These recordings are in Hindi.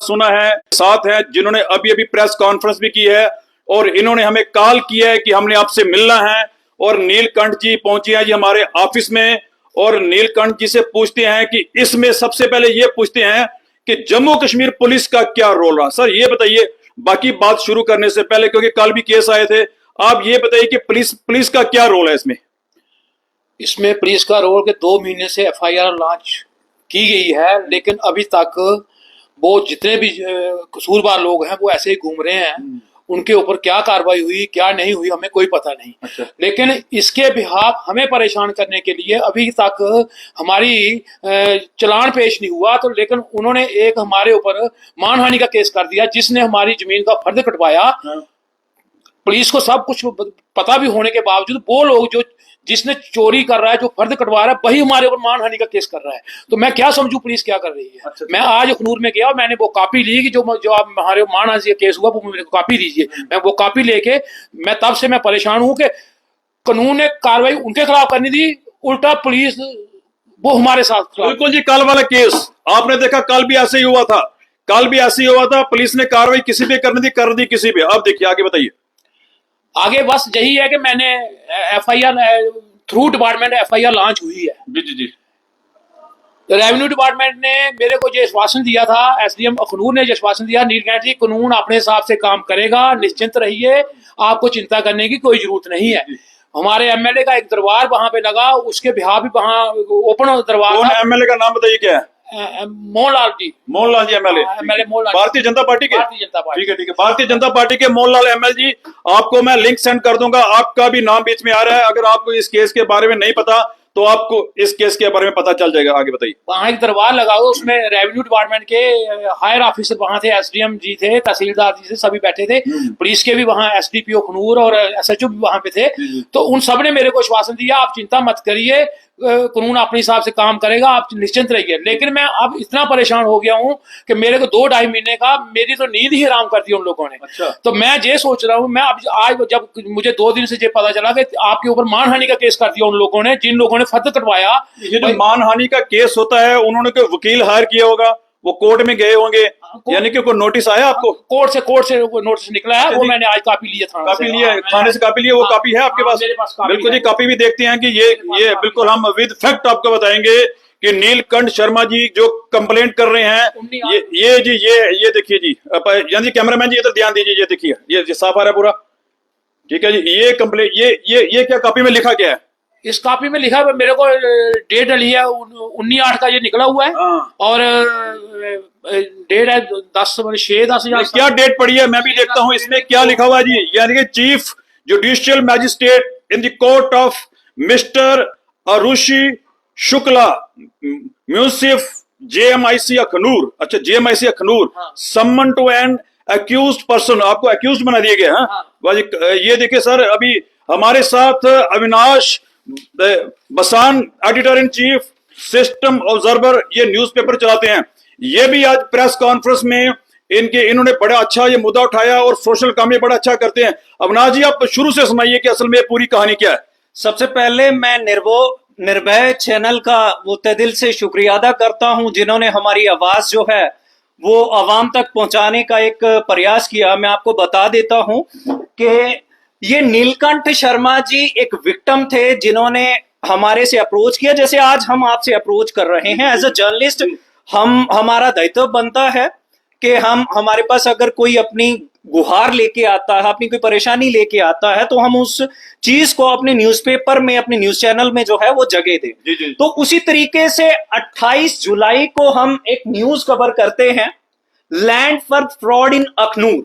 सुना है, साथ है जिन्होंने अभी अभी प्रेस कॉन्फ्रेंस भी की है और इन्होंने हमें कॉल किया है कि हमने आपसे मिलना है। और नीलकंठ जी पहुंचे हैं जी हमारे ऑफिस में और नीलकंठ जी से पूछते हैं कि इसमें सबसे पहले ये पूछते हैं कि जम्मू कश्मीर पुलिस का क्या रोल रहा। सर ये बताइए, बाकी बात शुरू करने से पहले, क्योंकि कल भी केस आए थे, आप ये बताइए कि पुलिस का क्या रोल है इसमें? इसमें पुलिस का रोल के 2 महीने से एफआईआर लॉन्च की गई है, लेकिन अभी तक वो जितने भी कसूरवार लोग हैं वो ऐसे ही घूम रहे हैं। उनके ऊपर क्या कार्रवाई हुई क्या नहीं हुई हमें कोई पता नहीं। अच्छा। लेकिन इसके बिहाफ हमें परेशान करने के लिए अभी तक हमारी चलान पेश नहीं हुआ, तो लेकिन उन्होंने एक हमारे ऊपर मानहानि का केस कर दिया, जिसने हमारी जमीन का फर्द कटवाया। हाँ। पुलिस को सब कुछ पता भी होने के बावजूद वो लोग जो जिसने चोरी कर रहा है, जो फर्द कटवा रहा है, वही हमारे ऊपर मानहानि का केस कर रहा है। तो मैं क्या समझू पुलिस क्या कर रही है। अच्छा। मैं आज अखनूर में गया और मैंने वो कॉपी ली कि जो आप हमारे मानहानि का केस हुआ वो मुझे कॉपी दीजिए। मैं वो कॉपी लेके मैं तब से मैं परेशान हूं कि कानून ने कार्रवाई उनके खिलाफ करनी थी, उल्टा पुलिस वो हमारे साथ। बिल्कुल जी, कल वाला केस आपने देखा, कल भी ऐसे ही हुआ था, कल भी ऐसे ही हुआ था। पुलिस ने कार्रवाई किसी पे करनी थी, कर दी किसी पे। अब देखिए आगे बताइए। आगे बस यही है कि मैंने FIR through department FIR launch हुई है। जी जी जी। रेवेन्यू डिपार्टमेंट ने मेरे को जो आश्वासन दिया था, एसडीएम अखनूर ने जो आश्वासन दिया, नीलकंठ जी कानून अपने हिसाब से काम करेगा, निश्चिंत रहिए, आपको चिंता करने की कोई जरूरत नहीं है। हमारे एमएलए का एक दरबार वहां पे लगा, उसके बिहार भी वहां ओपन दरबार। कौन एमएलए का नाम बताइए क्या है? Mohanlal ji. Mohanlal ji MLA, MLA Mohanlal, Bharatiya Janata party के। भारतीय जनता पार्टी। ठीक है ठीक है, भारतीय जनता पार्टी के मोहनलाल एमएलए जी, आपको मैं लिंक सेंड कर दूंगा। आपका भी नाम बीच में आ रहा है। अगर आपको इस केस के बारे में नहीं पता तो आपको इस केस के बारे में पता चल जाएगा। आगे बताइए। वहां एक दरबार लगा हुआ, उसमें रेवेन्यू डिपार्टमेंट के हायर ऑफिसर वहां थे, एसडीएम जी थे, तहसीलदार जी थे, सभी बैठे थे। पुलिस के भी वहां एसडीपीओ खनूर और एसएचओ भी वहां पे थे। तो उन सब ने मेरे को आश्वासन दिया, आप चिंता मत करिए, कानून अपने हिसाब से काम करेगा, आप निश्चिंत रहिए। लेकिन मैं अब इतना परेशान हो गया हूं कि मेरे को 2-2.5 महीने का मेरी तो नींद ही हराम कर दी उन लोगों ने। अच्छा। तो मैं ये सोच रहा हूं, मैं अब आज जब मुझे 2 दिन से ये पता चला कि आपके ऊपर मानहानि का केस कर दिया उन लोगों ने, जिन लोगों ने फर्द कटवाया। ये जो मानहानि का केस होता है, उन्होंने कोई वकील हायर किया होगा, वो कोर्ट में गए होंगे, यानी कि कोई नोटिस आया आपको? कोर्ट से नोटिस निकला है, वो मैंने आज कॉपी लिया था। कॉपी लिया है थाने से, कॉपी लिया, वो कॉपी है आपके पास? मेरे पास कॉपी बिल्कुल जी, है। कॉपी भी देखते हैं कि ये बिल्कुल हम विद फैक्ट आपको बताएंगे कि नीलकंठ शर्मा जी जो कंप्लेंट कर रहे हैं, ये जी ये देखिए जी, यानी जी कैमरामैन जी इधर ध्यान दीजिए, ये देखिए, ये साफ आ रहा है पूरा। ठीक है जी, ये कंप्लेंट, ये क्या कॉपी में लिखा क्या है? इस कॉपी में लिखा है, मेरे को डेट डली है 19/8 का ये निकला हुआ है। और डेट है 10/6/10। क्या डेट पड़ी है? मैं भी देखता हूं इसमें क्या लिखा हुआ है जी। यानी कि chief judicial magistrate in the court of mister Arushi Shukla, म्यूसिफ जेएमआईसी अखनूर। अच्छा, JMIC Akhnoor, summon to an accused person, आपको अक्यूज्ड बना दिया गया है। ये देखिए सर, अभी हमारे साथ अविनाश बसान, editor in chief, system observer, ये न्यूज़पेपर चलाते हैं। ये भी आज प्रेस कॉन्फ्रेंस में इन्होंने बड़ा अच्छा ये मुद्दा उठाया और सोशल काम ये बड़ा अच्छा करते हैं। अविनाश जी, आप शुरू से सुनाइए कि असल में पूरी कहानी क्या है। सबसे पहले मैं निर्भय चैनल का वो तहे दिल से शुक्रिया अदा करता हूं, जिन्होंने हमारी आवाज जो है वो आवाम तक पहुंचाने का एक प्रयास किया। मैं आपको बता देता हूं कि ये नीलकंठ शर्मा जी एक विक्टिम थे, जिन्होंने हमारे से अप्रोच किया, जैसे आज हम आपसे अप्रोच कर रहे हैं। एज अ जर्नलिस्ट हमारा दायित्व बनता है कि हमारे पास अगर कोई अपनी गुहार लेके आता है, अपनी कोई परेशानी लेके आता है, तो हम उस चीज को अपने न्यूज़पेपर में, अपने न्यूज चैनल में जो है वो जगह दें। तो उसी तरीके से 28 जुलाई को हम एक न्यूज कवर करते हैं, land for fraud in Akhnoor.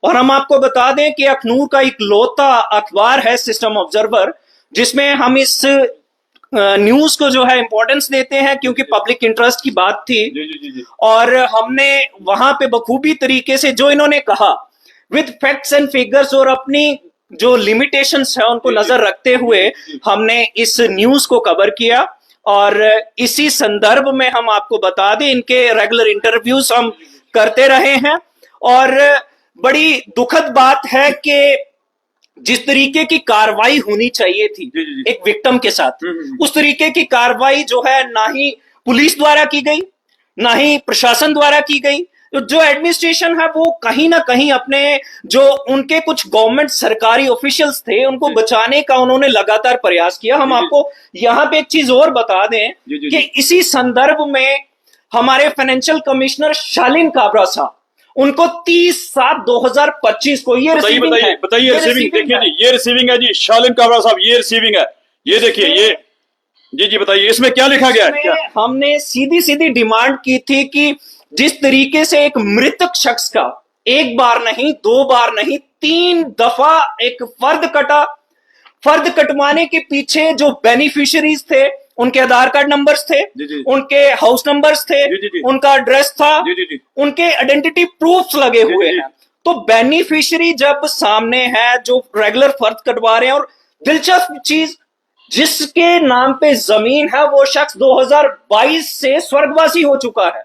और हम आपको बता दें कि अखनूर का इकलौता अखबार है सिस्टम ऑब्जर्वर, जिसमें हम इस न्यूज को जो है इंपॉर्टेंस देते हैं, क्योंकि पब्लिक इंटरेस्ट की बात थी। और हमने वहां पे बखूबी तरीके से जो इन्होंने कहा, विद फैक्ट्स एंड फिगर्स और अपनी जो लिमिटेशंस है उनको नजर रखते हुए हमने इस न्यूज को कवर किया। और इसी संदर्भ में हम आपको बता दें, इनके रेगुलर इंटरव्यूज हम करते रहे हैं। और बड़ी दुखद बात है कि जिस तरीके की कार्रवाई होनी चाहिए थी एक विक्टिम के साथ, उस तरीके की कार्रवाई जो है ना ही पुलिस द्वारा की गई, ना ही प्रशासन द्वारा की गई, तो जो एडमिनिस्ट्रेशन है वो कहीं ना कहीं अपने जो उनके कुछ गवर्नमेंट सरकारी ऑफिशियल्स थे उनको बचाने का उन्होंने लगातार प्रयास किया। हम आपको यहाँ पे एक चीज और बता दें कि इसी संदर्भ में हमारे फाइनेंशियल कमिश्नर शालीन काबरा साहब, उनको 30/7/2025 को ये रिसीविंग है। बताइए रिसीविंग देखिए जी, ये रिसीविंग है जी शालीन काबरा साहब, ये रिसीविंग है, ये देखिए ये जी बताइए इसमें क्या लिखा गया है? क्या हमने सीधी सीधी डिमांड की थी कि जिस तरीके से एक मृतक शख्स का एक बार नहीं, दो बार नहीं, 3 दफा एक फर्द कटा, फर्द कटवाने के पीछे जो बेनिफिशियरीज थे उनके आधार कार्ड नंबर्स थे, उनके हाउस नंबर्स थे, उनका एड्रेस था, उनके आइडेंटिटी प्रूफ्स लगे हुए हैं। तो बेनिफिशियरी जब सामने है जो रेगुलर फर्द कटवा रहे हैं, और दिलचस्प चीज जिसके नाम पे जमीन है वो शख्स 2022 से स्वर्गवासी हो चुका है,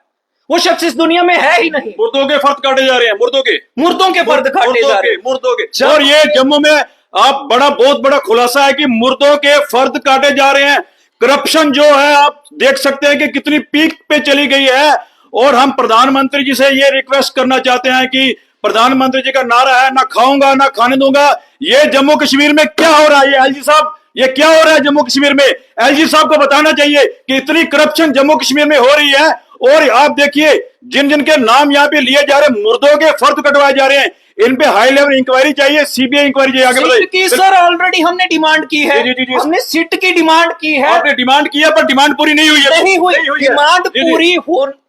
वो शख्स इस दुनिया में है ही नहीं। मुर्दों के फर्द काटे जा रहे हैं, मुर्दों के फर्द काटे जा रहे हैं, मुर्दों के। और ये जम्मू में आप बहुत बड़ा खुलासा है कि मुर्दों के फर्द काटे जा रहे हैं। करप्शन जो है आप देख सकते हैं कि कितनी पीक पे चली गई है। और हम प्रधानमंत्री जी से ये रिक्वेस्ट करना चाहते हैं कि प्रधानमंत्री जी का नारा है ना खाऊंगा ना खाने दूंगा, ये जम्मू कश्मीर में क्या हो रहा है? ये एलजी साहब, ये क्या हो रहा है जम्मू कश्मीर में? एलजी साहब को बताना चाहिए कि इतनी करप्शन जम्मू कश्मीर में हो रही है। और आप देखिए जिन जिन के नाम यहाँ पे लिए जा रहे हैं, मुर्दों के फर्द कटवाए जा रहे हैं, इन पे हाई लेवल इंक्वायरी चाहिए, सीबीआई इंक्वायरी चाहिए। आगे बताइए। की सर ऑलरेडी हमने डिमांड की है, हमने सिट की डिमांड की है। आपने डिमांड किया पर डिमांड पूरी नहीं हुई है। नहीं हुई डिमांड पूरी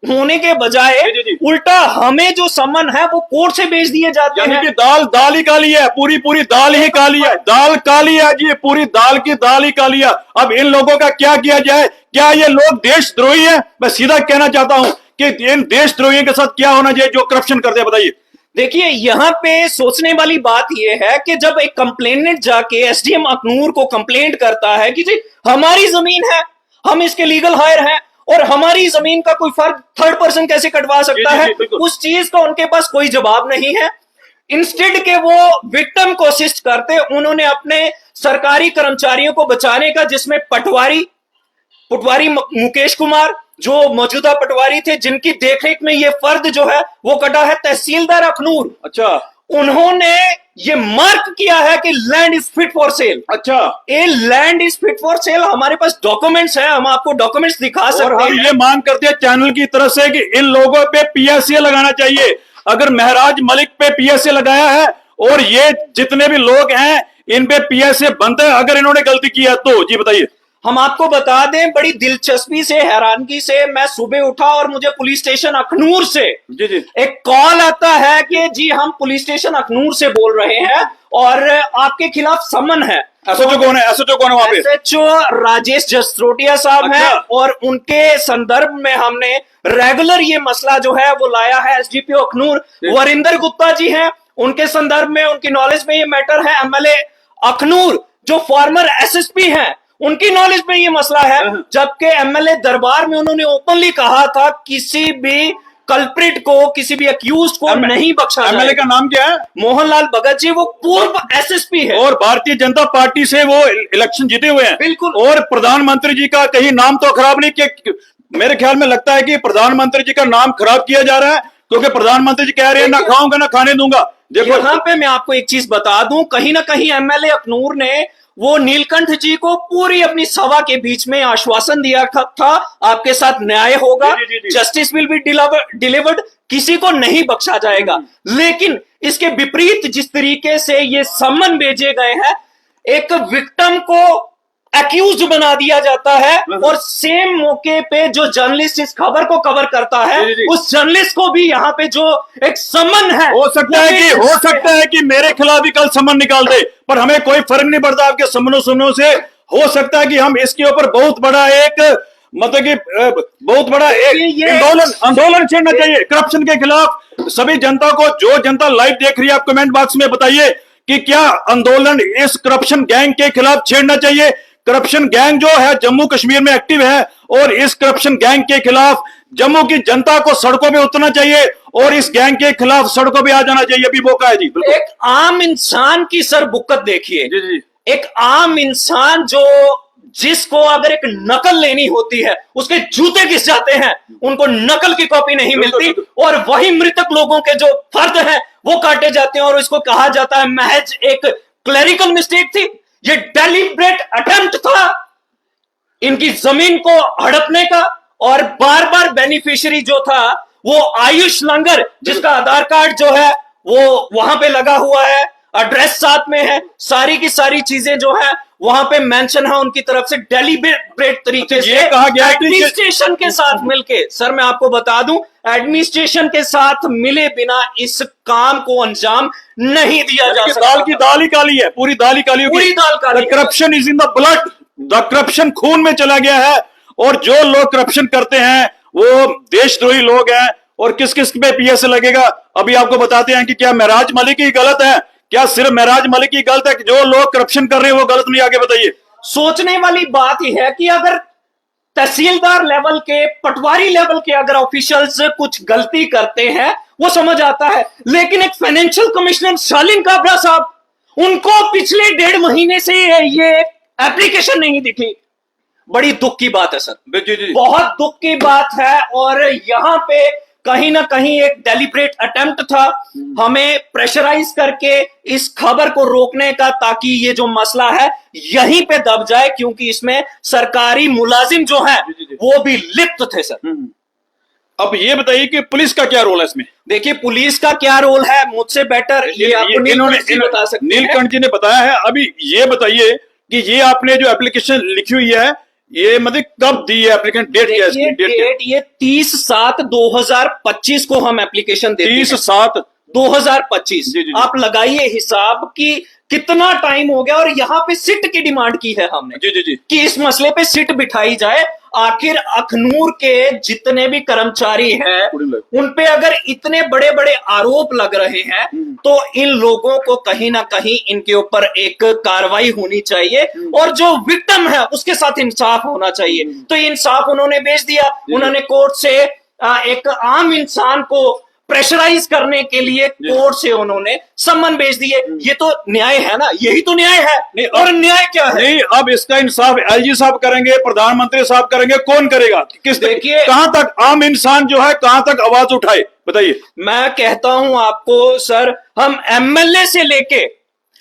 होने के बजाय उल्टा हमें जो सम्मन है वो कोर्ट से भेज दिए जाते हैं। कि दाल ही काली है, पूरी दाल ही काली है, दाल काली है जी, पूरी दाल की दाल ही काली है। अब इन लोगों का क्या किया जाए? क्या ये लोग देशद्रोही है? मैं सीधा कहना चाहता हूं कि इन देशद्रोहियों के साथ क्या होना चाहिए जो करप्शन करते हैं? बताइए। देखिए यहाँ पे सोचने वाली बात यह है कि जब एक कंप्लेनेंट जाके एसडीएम अखनूर को कंप्लेंट करता है कि जी हमारी जमीन है, हम इसके लीगल हायर हैं और हमारी जमीन का कोई फर्क थर्ड पर्सन कैसे कटवा सकता है, उस चीज का उनके पास कोई जवाब नहीं है। इंस्टेड के वो विक्टिम को असिस्ट करते, उन्होंने अपने सरकारी कर्मचारियों को बचाने का, जिसमें पटवारी मुकेश कुमार जो मौजूदा पटवारी थे जिनकी देखरेख में ये फर्द जो है वो कटा है, तहसीलदार अखनूर, अच्छा, उन्होंने ये मार्क किया है कि land is fit for sale. अच्छा, ये land is fit for sale, हमारे पास डॉक्यूमेंट्स हैं, हम आपको डॉक्यूमेंट्स दिखा सकते हैं। ये मांग करते हैं चैनल की तरफ से कि इन लोगों पे पीएसए लगाना चाहिए। अगर महराज मलिक पे पीएसए लगाया है और ये जितने भी लोग हैं इन पे पीएसए बनता है अगर इन्होंने गलती की है तो। जी बताइए। हम आपको बता दें, बड़ी दिलचस्पी से, हैरानगी से मैं सुबह उठा और मुझे पुलिस स्टेशन अखनूर से एक कॉल आता है कि जी हम पुलिस स्टेशन अखनूर से बोल रहे हैं और आपके खिलाफ सम्मन है। एसएचओ कौन है? एसएचओ कौन है वहां पे? एसएचओ राजेश जसरोटिया साहब हैं और उनके संदर्भ में हमने रेगुलर ये मसला जो है वो लाया है। एसडीपीओ अखनूर वरिंदर गुप्ता जी हैं, उनके संदर्भ में, उनकी नॉलेज में ये मैटर है। एमएलए अखनूर जो फॉर्मर एसएसपी हैं उनकी नॉलेज में ये मसला है, जबकि एमएलए दरबार में उन्होंने ओपनली कहा था किसी भी कल्प्रिट को, किसी भी अक्यूज को नहीं बख्शा जाएगा। एमएलए का नाम क्या है? मोहनलाल भगत जी, वो पूर्व एसएसपी है और भारतीय जनता पार्टी से वो इलेक्शन जीते हुए हैं। बिल्कुल। और प्रधानमंत्री जी का कहीं नाम तो खराब नहीं किया? मेरे ख्याल में लगता है कि प्रधानमंत्री जी का नाम खराब किया जा रहा है क्योंकि प्रधानमंत्री जी कह रहे हैं ना खाऊंगा ना खाने दूंगा। देखो यहाँ पे मैं आपको एक चीज बता दूं, कहीं ना कहीं एमएलए अखनूर ने वो नीलकंठ जी को पूरी अपनी सभा के बीच में आश्वासन दिया था आपके साथ न्याय होगा, जस्टिस विल बी डिलीवर्ड, किसी को नहीं बख्शा जाएगा। लेकिन इसके विपरीत जिस तरीके से ये सम्मन भेजे गए हैं, एक विक्टिम को एक्यूज बना दिया जाता है और सेम मौके पे जो जर्नलिस्ट इस खबर को कवर करता है उस जर्नलिस्ट को भी यहाँ पे जो एक सम्मन है, हो सकता है कि मेरे खिलाफ भी कल सम्मन निकाल दे, पर हमें कोई फर्क नहीं पड़ता आपके सम्मनों से। हो सकता है कि हम इसके ऊपर बहुत बड़ा एक मतलब कि बहुत बड़ा एक आंदोलन छेड़ना चाहिए करप्शन के खिलाफ। सभी जनता को, जो जनता लाइव देख रही है, आप कमेंट बॉक्स में बताइए कि क्या आंदोलन इस करप्शन गैंग के खिलाफ छेड़ना चाहिए। करप्शन गैंग जो है जम्मू कश्मीर में एक्टिव है और इस करप्शन गैंग के खिलाफ जम्मू की जनता को सड़कों पे उतरना चाहिए और इस गैंग के खिलाफ सड़कों पे आ जाना चाहिए। अभी मौका है जी। एक आम इंसान की सर बुक्कत देखिए, एक आम इंसान जो जिसको अगर एक नकल लेनी होती है उसके जूते घिस जाते हैं, उनको नकल की कॉपी नहीं मिलती, और वही मृतक लोगों के जो फर्द हैं वो काटे जाते हैं और इसको कहा जाता है महज एक क्लरिकल मिस्टेक थी। ये डेलिब्रेट अटेम्प्ट था इनकी जमीन को हड़पने का, और बार बार बेनिफिशियरी जो था वो आयुष लंगर, जिसका आधार कार्ड जो है वो वहां पे लगा हुआ है, एड्रेस साथ में है, सारी की सारी चीजें जो है वहां पे मेंशन है उनकी तरफ से डेलिब्रेट तरीके से कहा गया है कि एडमिनिस्ट्रेशन के साथ मिलके। सर मैं आपको बता दूं, एडमिनिस्ट्रेशन के साथ मिले बिना इस काम को अंजाम नहीं दिया जा सकता। दाल की दाल ही काली है, पूरी दाल ही काली, पूरी दाल काली। Corruption is in the blood, the corruption खून में चला गया है, और जो लोग करप्शन करते हैं वो देशद्रोही लोग हैं। और किस किस पे पीएस लगेगा, अभी आपको बताते हैं कि क्या महराज मलिक ही गलत है, क्या सिर्फ महराज मलिक ही गलत है कि जो लोग करप्शन कर रहे हैं वो गलत नहीं? आगे बताइए। सोचने वाली बात ही है कि अगर तहसीलदार लेवल के, पटवारी लेवल के अगर ऑफिशियल्स कुछ गलती करते हैं वो समझ आता है, लेकिन एक फाइनेंशियल कमिश्नर शालीन काबरा साहब, उनको पिछले 1.5 महीने से ये एप्लीकेशन नहीं दिखी। बड़ी दुख की बात है सर, जी। बहुत दुख की बात है। और यहां पे कहीं ना कहीं एक डेलिब्रेट अटेम्प्ट था हमें प्रेशराइज करके इस खबर को रोकने का, ताकि ये जो मसला है यहीं पे दब जाए, क्योंकि इसमें सरकारी मुलाजिम जो है वो भी लिप्त थे सर। अब ये बताइए कि पुलिस का क्या रोल है इसमें? देखिए पुलिस का क्या रोल है, मुझसे बेटर ये आपको नीलकंठ जी बता सकते हैं। नीलकंठ जी ने बताया है। अभी ये बताइए कि ये आपने जो एप्लीकेशन लिखी हुई है ये मतलब कब दी है एप्लीकेशन, डेट क्या है इसकी? डेट ये 30/7/2025 को हम एप्लीकेशन देते हैं। 30/7/2025। 2025। आप लगाइए हिसाब कि कितना टाइम हो गया, और यहाँ पे सिट की डिमांड की है हमने जी कि इस मसले पे सिट बिठाई जाए। आखिर अखनूर के जितने भी कर्मचारी हैं उन पे अगर इतने बड़े बड़े आरोप लग रहे हैं तो इन लोगों को कहीं ना कहीं इनके ऊपर एक कार्रवाई होनी चाहिए, और जो विक्टिम है उसके साथ इंसाफ होना चाहिए। तो ये इंसाफ उन्होंने भेज दिया, उन्होंने कोर्ट से एक आम इंसान को प्रेशराइज करने के लिए कोर्ट से उन्होंने सम्मन भेज दिए। ये तो न्याय है ना, यही तो न्याय है। नहीं, और न्याय क्या है? नहीं, अब इसका इंसाफ एलजी साहब करेंगे, प्रधानमंत्री साहब करेंगे, कौन करेगा? किस देखिए कहां तक आम इंसान जो है कहां तक आवाज उठाए, बताइए। मैं कहता हूं आपको सर, हम एमएलए से लेके,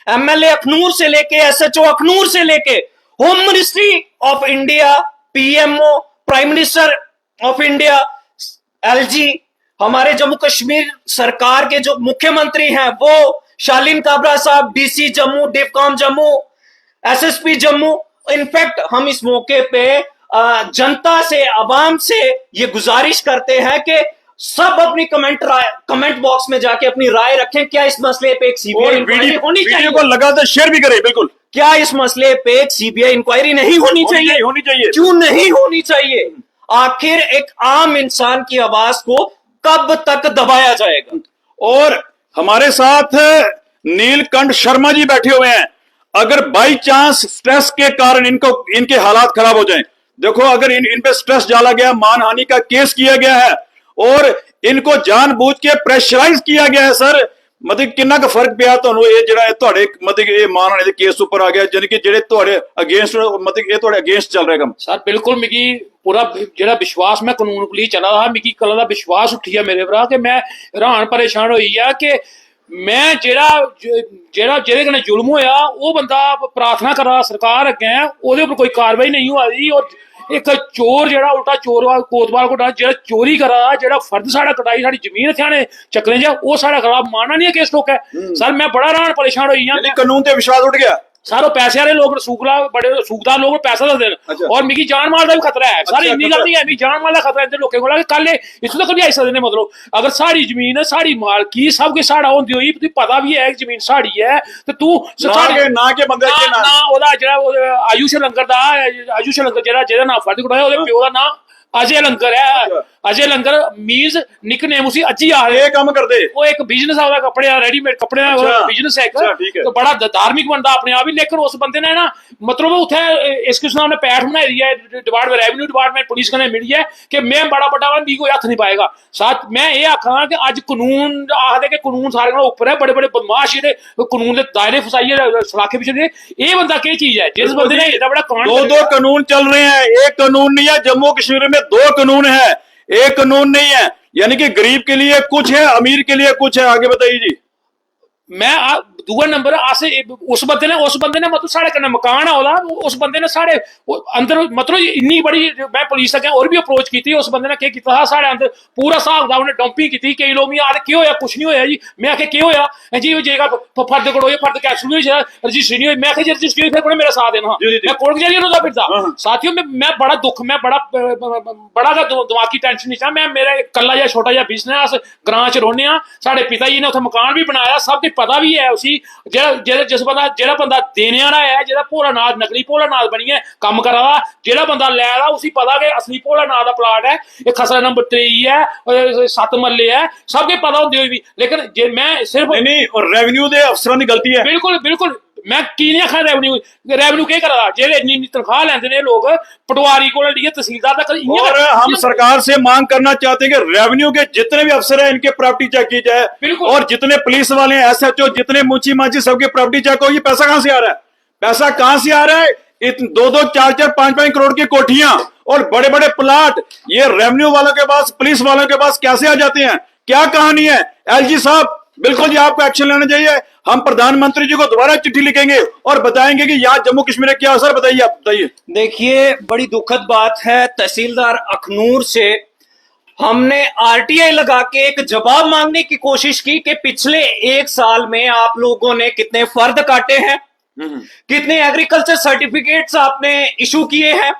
एमएलए अखनूर से लेके, एसएचओ अखनूर से लेके, home ministry of India, PMO, prime minister of India, LG, हमारे जम्मू कश्मीर सरकार के जो मुख्यमंत्री हैं वो शालीन काबरा साहब, DC Jammu, Divcom Jammu, SSP Jammu. In fact हम इस मौके पे जनता से, आवाम से ये गुजारिश करते हैं कि सब अपनी कमेंट बॉक्स में जाके अपनी राय रखें। क्या इस मसले पे एक सीबीआई इंक्वायरी होनी चाहिए? वीडियो को लगातार शेयर भी करें। बिल्कुल। क्या इस मसले पे एक सीबीआई इंक्वायरी नहीं होनी चाहिए? होनी चाहिए। क्यों नहीं होनी चाहिए? आखिर एक आम इंसान की आवाज को कब तक दबाया जाएगा? और हमारे साथ नीलकंठ शर्मा जी बैठे हुए हैं। अगर बाई चांस स्ट्रेस के कारण इनके हालात खराब हो जाएं, देखो अगर इन पे स्ट्रेस डाला गया, मानहानि का केस किया गया है और इनको जानबूझ के प्रेशराइज किया गया है सर, मतलब कितना का फर्क पिया ਤੁਹਾਨੂੰ ਇਹ ਜਿਹੜਾ ਤੁਹਾਡੇ मतलब ਇਹ ਮਾਨਹਾनि ਦੇ ਕੇਸ ਉੱਪਰ ਆ ਗਿਆ, ਜਾਨੀ ਕਿ ਜਿਹੜੇ ਤੁਹਾਡੇ ਅਗੇਂਸਟ मतलब ਇਹ ਤੁਹਾਡੇ ਅਗੇਂस्ट ਚੱਲ ਰਿਹਾ ਕੰਮ? सर बिल्कुल मिगी पूरा ਜਿਹੜਾ ਵਿਸ਼ਵਾਸ ਮੈਂ ਕਾਨੂੰਨ ਪੁਲੀ ਚਲਾ ਰਹਾ ਮਿਗੀ ਕਲਾ ਦਾ ਵਿਸ਼ਵਾਸ ਉੱਠੀ ਆ ਮੇਰੇ ਭਰਾ ਕਿ ਮੈਂ ਹੈਰਾਨ ਪਰੇਸ਼ਾਨ ਹੋਈ ਆ ਕਿ ਮੈਂ ਜਿਹੜਾ ਜਿਹਦੇ ਕਨੇ ਜ਼ੁਲਮ ਹੋਇਆ ਉਹ ਬੰਦਾ ਪ੍ਰਾਰਥਨਾ ਕਰ ਰਹਾ ਸਰਕਾਰ ਅੱਗੇ ਉਹਦੇ ਉੱਪਰ ਕੋਈ ਕਾਰਵਾਈ ਨਹੀਂ ਹੋਈ, ਔਰ ਇੱਕ ਚੋਰ ਜਿਹੜਾ ਉਲਟਾ ਚੋਰ ਕੋਤਵਾਲ ਕੋਟਾ ਜਿਹੜਾ ਚੋਰੀ ਕਰਾ, ਜਿਹੜਾ ਫਰਦ ਸਾਡਾ ਕਟਾਈ ਸਾਡੀ ਜ਼ਮੀਨ ਥਿਆਣੇ ਚੱਕਰੇ ਜਾ ਉਹ ਸਾਡਾ ਖਰਾਬ ਮਾਨਾ ਨਹੀਂ ਕੇਸ ਠੋਕਾ ਸਰ। ਮੈਂ ਬੜਾ ਹੈਰਾਨ ਪਰੇਸ਼ਾਨ ਹੋਈ ਆ। ਕਾਨੂੰਨ ਤੇ ਵਿਸ਼ਵਾਸ ਉੱਠ ਗਿਆ सर वो पैसे वाले लोग बड़े सूखदार लोग पैसा दे देन। अच्छा। और मिगी जान माल का भी खतरा है सर, इन्नी गल नहीं है, जान माल का खतरा है लोगों को। कल इस कभी आई सकते मतलब अगर साड़ी जमीन है साड़ी मालकी सब कुछ साड़ा होंदी होई तुझे पता भी है जमीन साड़ी है तो तू ना के बंदे ना ओदा जेड़ा आयुष लंगर दा, आयुष लंगर जेड़ा जेदा नाम फर्द कोड़ा ओदे प्यो दा नाम अजय लंगर है। अजय लंगर मींस निकनेम उसी अजी आ ये काम कर दे, वो एक बिजनेस है, कपड़े रेडीमेड कपड़े अच्छा। बिजनेस है अच्छा, ठीक है। तो बड़ा धार्मिक बनता अपने आप ही, लेकिन उस बंदे ने ना मतलब उत्थे इसके सामने पैठ बनाई दी है डिपार्टमेंट रेवेन्यू डिपार्टमेंट पुलिस कने मिली है कि मैं बड़ा बड़ा मी कोई हथ नहीं पाएगा। साथ मैं ये आखा कि अज कानून आखदे कि कानून सारे कोला उपर है, बड़े बड़े बदमाश ये कानून के दायरे फसाइए सलाखे पिछले, ये बंदा क्या चीज है जिस बंदे ने एडा बड़ा कांड दो कानून चल रहे हैं, एक कानून नहीं है। जम्मू कश्मीर में 2 कानून है, एक कानून नहीं है। यानी कि गरीब के लिए कुछ है, अमीर के लिए कुछ है। आगे बताइए जी। मैं दूआ नंबर आसे उस बंदे ने मतलब साढ़े कन्नै मकान है ओदा, उस बंदे ने साढ़े अंदर मतलब इन्नी बड़ी मैं पुलिस तक और भी अप्रोच की थी, उस बंदे ने क्या किया था साढ़े अंदर पूरा हिसाब किताब उन्हें डंपिंग की। कई लोग मिगी आखदे केह् होया, कुछ नहीं होया जी। मैं आखेआ केह् होया जी, जेगा फर्द कटोए फर्द कैंसल नहीं होई, रजिस्ट्री नहीं होई। मैं आखेआ जे रजिस्ट्री होई फिर कु'न मेरा साथ देना, मैं कोर्ट कचैरी रोदा फिरदा। साथियों मैं बड़ा दुख, मैं बड़ा गै दिमागी टेंशन च मैं मेरा कल्ला जिहा छोटा जिहा बिजनेस ग्रां च रौह्ने आ, साढ़े पिता जी ने उत्थे मकान भी बनाया, सब कुछ पता भी है उसी जिस बंदा जेड़ा बंदा देने आला है, जेड़ा भोलानाथ नकली भोलानाथ बनिए कम करा दा, जेड़ा बंदा लै दा उसी पता कि असली भोलानाथ दा प्लाट है, ये खसरा नंबर 23 है, 7 मरले है, सब कुछ पता होंदे होई भी। लेकिन जे मैं सिर्फ नहीं, और रेवेन्यू दे अफसरां दी गलती है। बिल्कुल बिल्कुल मैं की नहीं आखा रेवेन्यू केह् करा दा, जेह्ड़े इन्नी तनखाह लैंदे ने लोग पटवारी कोला लेइयै तहसीलदार तक। और हम सरकार से मांग करना चाहते हैं कि रेवेन्यू के जितने भी अफसर हैं इनके प्रॉपर्टी चेक की जाए, और जितने पुलिस वाले हैं, SHO, जितने मुंशी मांझी, सबके प्रॉपर्टी चेक हो। ये पैसा कहां से आ रहा है? पैसा कहां से आ रहा है? 2-2, 4-4, 5-5 करोड़ की कोठियां और बड़े बड़े प्लाट ये रेवेन्यू वालों के पास, पुलिस वालों के पास कैसे आ जाते हैं? क्या कहानी है? LG साहब बिल्कुल जी आपको एक्शन लेना चाहिए। हम प्रधानमंत्री जी को दोबारा चिट्ठी लिखेंगे और बताएंगे कि यहाँ जम्मू कश्मीर में क्या असर। बताइए, आप बताइए। देखिए, बड़ी दुखद बात है, तहसीलदार अखनूर से हमने RTI लगा के एक जवाब मांगने की कोशिश की कि पिछले 1 साल में आप लोगों ने कितने फर्द काटे हैं, कितने एग्रीकल्चर सर्टिफिकेट्स आपने इशू किए हैं,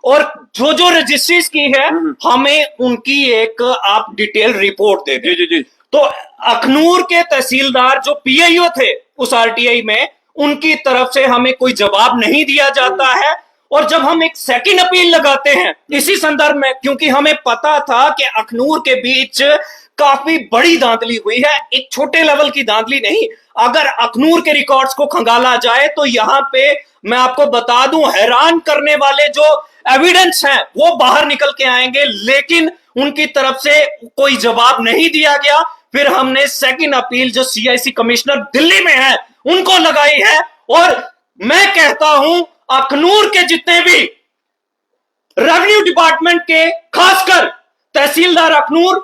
और जो जो रजिस्ट्रीज की है हमें उनकी एक आप डिटेल रिपोर्ट दे दें। जी जी जी। तो अखनूर के तहसीलदार जो PIO थे उस RTI में, उनकी तरफ से हमें कोई जवाब नहीं दिया जाता है। और जब हम एक सेकंड अपील लगाते हैं इसी संदर्भ में, क्योंकि हमें पता था कि अखनूर के बीच काफी बड़ी धांधली हुई है, एक छोटे लेवल की धांधली नहीं। अगर अखनूर के रिकॉर्ड्स को खंगाला जाए तो यहां पे मैं आपको बता दूं, हैरान करने वाले जो एविडेंस हैं वो बाहर निकल के आएंगे, लेकिन उनकी तरफ से कोई जवाब नहीं दिया गया। फिर हमने सेकंड अपील जो CIC कमिश्नर दिल्ली में है उनको लगाई है। और मैं कहता हूं अखनूर के जितने भी रेवेन्यू डिपार्टमेंट के, खासकर तहसीलदार अखनूर,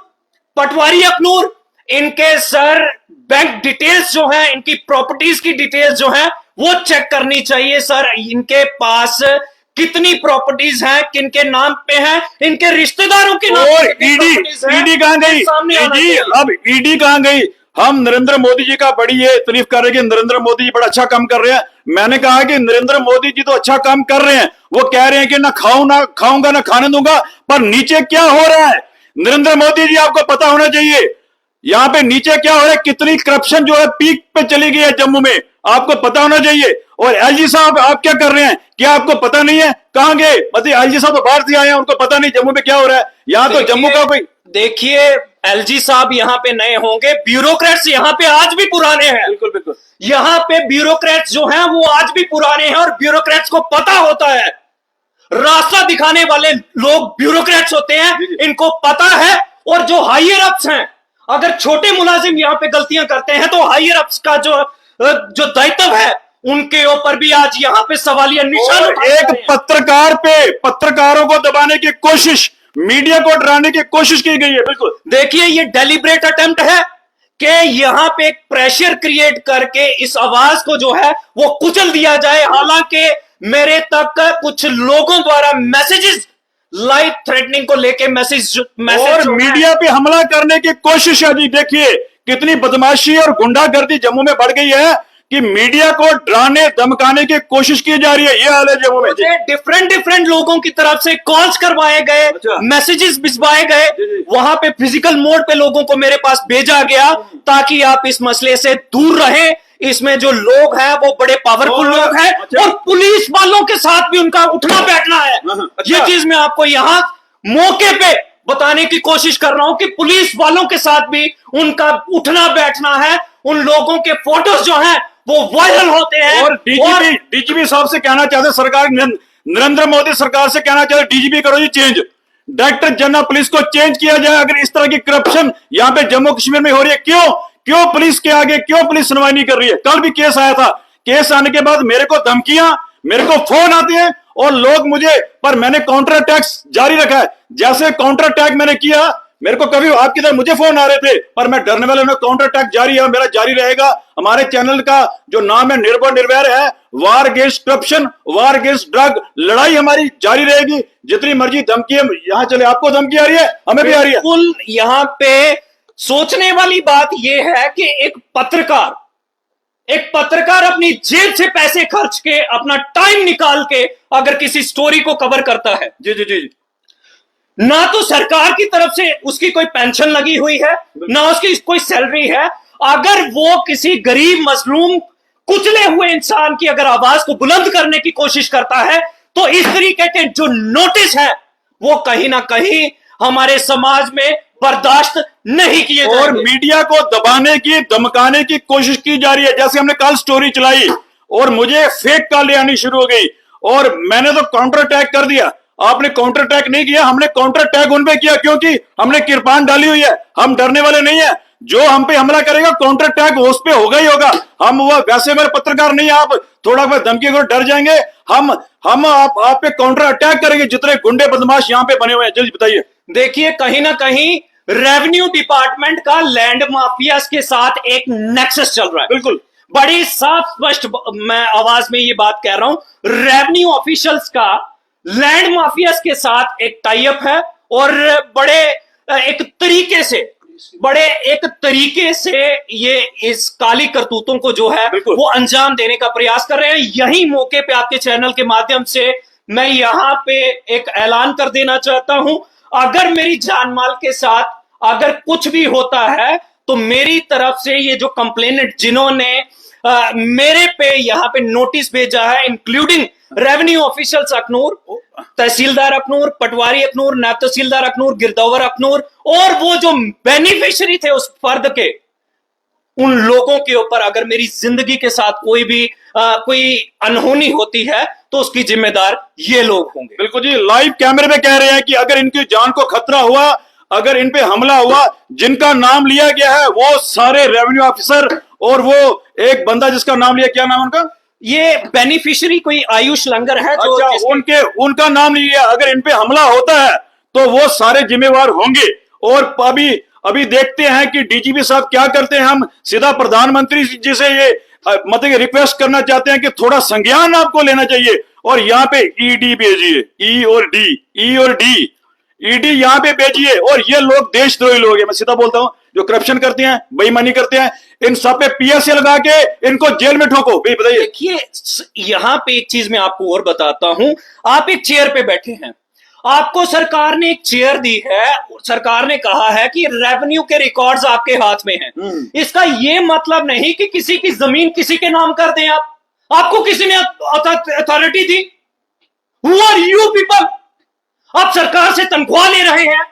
पटवारी अखनूर, इनके सर बैंक डिटेल्स जो है, इनकी प्रॉपर्टीज की डिटेल्स जो है वो चेक करनी चाहिए। सर इनके पास कितनी प्रॉपर्टीज हैं, किनके नाम पे हैं, इनके रिश्तेदारों के नाम और पे ईडी कहां गई जी? अब ईडी कहां गई? हम नरेंद्र मोदी जी का बड़ी ये तारीफ कर रहे हैं कि नरेंद्र मोदी जी बड़ा अच्छा काम कर रहे हैं। मैंने कहा कि नरेंद्र मोदी जी तो अच्छा काम कर रहे हैं, वो कह रहे हैं कि ना खाऊंगा ना खाने दूंगा, पर नीचे क्या हो रहा है नरेंद्र मोदी जी आपको पता होना चाहिए। यहाँ पे नीचे क्या हो रहा है, कितनी करप्शन जो है पीक पे चली गई है जम्मू में, आपको पता होना चाहिए। और LG साहब आप क्या कर रहे हैं? क्या आपको पता नहीं है? कहां गए? मतलब LG साहब तो बाहर से आए हैं, उनको पता नहीं जम्मू में क्या हो रहा है। यहाँ तो जम्मू का कोई, देखिए LG साहब यहाँ पे नए होंगे, ब्यूरोक्रेट्स यहाँ पे आज भी पुराने हैं। बिल्कुल बिल्कुल। यहाँ पे ब्यूरोक्रेट्स जो हैं वो आज भी पुराने हैं, और ब्यूरोक्रेट्स को पता होता है, रास्ता दिखाने वाले लोग ब्यूरोक्रेट्स होते हैं, इनको पता है। और जो हायर अप्स हैं, अगर छोटे मुलाजिम यहाँ पे गलतियां करते हैं तो हायर अप्स का जो दायित्व है उनके ऊपर भी आज यहाँ पे सवालिया निशान। एक पत्रकारों को दबाने की कोशिश, मीडिया को डराने की कोशिश की गई है। बिल्कुल। देखिए, ये डेलिब्रेट अटेम्प्ट है कि यहाँ पे एक प्रेशर क्रिएट करके इस आवाज को जो है वो कुचल दिया जाए। हालांकि मेरे तक कुछ लोगों द्वारा मैसेजेस, लाइफ थ्रेटनिंग को लेके मैसेज और मीडिया पे हमला करने की कोशिश है जी। देखिए कितनी बदमाशी और गुंडागर्दी जम्मू में बढ़ गई है कि मीडिया को डराने धमकाने की कोशिश की जा रही है। ये हाल है जम्मू में। डिफरेंट लोगों की तरफ से कॉल्स करवाए गए, मैसेजेस भिजवाए गए, वहां पे फिजिकल मोड पे लोगों को मेरे पास भेजा गया ताकि आप इस मसले से दूर रहें। इसमें जो लोग हैं वो बड़े पावरफुल लोग हैं, और पुलिस वालों के साथ भी उनका उठना बैठना है। ये चीज मैं आपको यहां मौके पे बताने की कोशिश कर रहा हूं कि पुलिस वालों के साथ भी उनका उठना बैठना है। उन लोगों के फोटोज जो हैं वो वायरल होते हैं। और डीजीपी साहब से कहना चाहते, सरकार नरेंद्र मोदी सरकार से कहना चाहते, डीजीपी करो जी चेंज, डायरेक्टर जनरल पुलिस को चेंज किया जाए। अगर इस तरह की करप्शन यहाँ पे जम्मू कश्मीर में हो रही है, क्यों पुलिस के आगे क्यों पुलिस सुनवाई नहीं कर रही है? कल भी केस आया था, केस आने के बाद मेरे को धमकियां, मेरे को फोन आते हैं और लोग मुझे, पर मैंने काउंटर अटैक जारी रखा है। जैसे काउंटर अटैक मैंने किया, मेरे को कभी आपकी तरह मुझे फोन आ रहे थे, पर मैं डरने वाला नहीं। काउंटर अटैक जारी है, मेरा जारी रहेगा। हमारे चैनल का जो नाम है निर्भय निर्वैर है, वार अगेंस्ट करप्शन, वार अगेंस्ट ड्रग, लड़ाई हमारी जारी रहेगी। जितनी मर्जी धमकी यहाँ चले, आपको धमकी आ रही है, हमें भी आ रही है। बिल्कुल, यहाँ पे सोचने वाली बात यह है कि एक पत्रकार अपनी जेब से पैसे खर्च के, अपना टाइम निकाल के अगर किसी स्टोरी को कवर करता है, जी जी जी, ना तो सरकार की तरफ से उसकी कोई पेंशन लगी हुई है, ना उसकी कोई सैलरी है। अगर वो किसी गरीब मजलूम कुचले हुए इंसान की अगर आवाज को बुलंद करने की कोशिश करता है, तो इस तरीके के जो नोटिस है वो कहीं ना कहीं हमारे समाज में बर्दाश्त नहीं किए जाएंगे। और मीडिया को दबाने की, धमकाने की कोशिश की जा रही है। जैसे हमने कल स्टोरी चलाई और मुझे फेक कॉल आनी शुरू हो गई और मैंने तो काउंटर अटैक कर दिया। आपने काउंटर अटैक नहीं किया, हमने काउंटर अटैक उन पे किया, क्योंकि हमने किरपान डाली हुई है। हम डरने वाले नहीं है। जो हम पे हमला करेगा काउंटर अटैक उस पे होगा ही होगा। हम वो वैसे मेरे पत्रकार नहीं है, आप थोड़ा बहुत धमकी को डर जाएंगे। हम आप पे काउंटर अटैक करेंगे। जितने गुंडे बदमाश यहाँ पे बने हुए हैं, जल्दी बताइए। देखिए, कहीं ना कहीं रेवेन्यू डिपार्टमेंट का लैंड माफियाज के साथ एक नेक्सस चल रहा है। बिल्कुल, बड़ी साफ स्पष्ट मैं आवाज में ये बात कह रहा हूं, रेवेन्यू ऑफिशियल्स का लैंड माफियाज के साथ एक टाई अप है और बड़े एक तरीके से ये इस काली करतूतों को जो है वो अंजाम देने का प्रयास कर रहे हैं। यही मौके पे आपके चैनल के माध्यम से मैं यहां पे एक ऐलान कर देना चाहता हूं, अगर मेरी जान माल के साथ अगर कुछ भी होता है तो मेरी तरफ से ये जो कंप्लेनेंट जिन्होंने मेरे पे यहाँ पे नोटिस भेजा है, इंक्लूडिंग रेवेन्यू ऑफिशियल्स अखनूर, तहसीलदार अखनूर, पटवारी अखनूर, नायब तहसीलदार अखनूर, गिरदौवर अखनूर, और वो जो बेनिफिशियरी थे उस फर्द के, उन लोगों के ऊपर अगर मेरी जिंदगी के साथ कोई अनहोनी होती है तो उसकी जिम्मेदार ये लोग होंगे। बिल्कुल जी, लाइव कैमरे पे कह रहे हैं कि अगर इनकी जान को खतरा हुआ, अगर इन पे हमला हुआ, जिनका नाम लिया गया है वो सारे रेवेन्यू ऑफिसर और वो एक बंदा जिसका नाम लिया, क्या नाम उनका? ये बेनिफिशियरी कोई आयुष लंगर है जो अच्छा, उनका नाम लिया। अगर इन पे हमला होता है तो वो सारे जिम्मेवार होंगे। और अभी देखते हैं कि डीजीपी साहब क्या करते हैं। हम सीधा प्रधानमंत्री जी से ये मतलब रिक्वेस्ट करना चाहते हैं कि थोड़ा संज्ञान आपको लेना चाहिए और यहाँ पे ईडी भेजिए, ईडी यहाँ पे भेजिए। और ये लोग देशद्रोही लोग हैं, मैं सीधा बोलता हूँ, जो करप्शन करते हैं, बेईमानी करते हैं, इन सब पे पीएसए लगा के इनको जेल में ठोको। बताइए। देखिए, यहाँ पे एक चीज मैं आपको और बताता हूं। आप एक चेयर पे बैठे हैं, आपको सरकार ने एक चेयर दी है, सरकार ने कहा है कि रेवेन्यू के रिकॉर्ड्स आपके हाथ में हैं। इसका ये मतलब नहीं कि किसी की जमीन किसी के नाम कर दें। आपको किसी ने अथॉरिटी दी? Who are you people? आप सरकार से तनख्वाह ले रहे हैं,